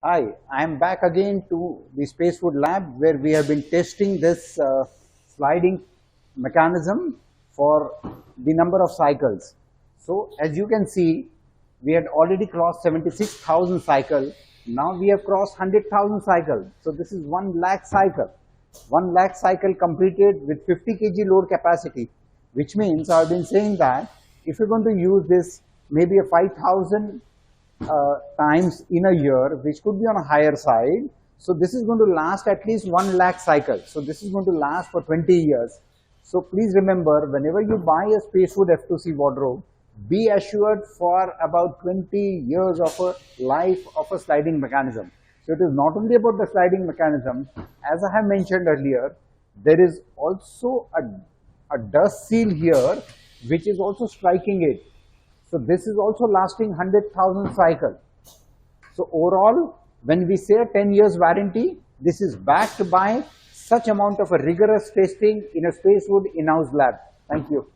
Hi, I am back again to the Spacewood lab where we have been testing this sliding mechanism for the number of cycles. So as you can see, we had already crossed 76,000 cycles. Now we have crossed 100,000 cycles. So this is 1 lakh cycle. 1 lakh cycle completed with 50 kg load capacity, which means I've been saying that if you're going to use this maybe a 5,000 times in a year, which could be on a higher side. So this is going to last at least 1 lakh cycles. So this is going to last for 20 years. So please remember, whenever you buy a Spacewood F2C wardrobe, be assured for about 20 years of a life of a sliding mechanism. So it is not only about the sliding mechanism, as I have mentioned earlier, there is also a dust seal here, which is also striking it. So this is also lasting 100,000 cycles. So overall, when we say 10 years warranty, this is backed by such amount of a rigorous testing in a Spacewood in-house lab. Thank you.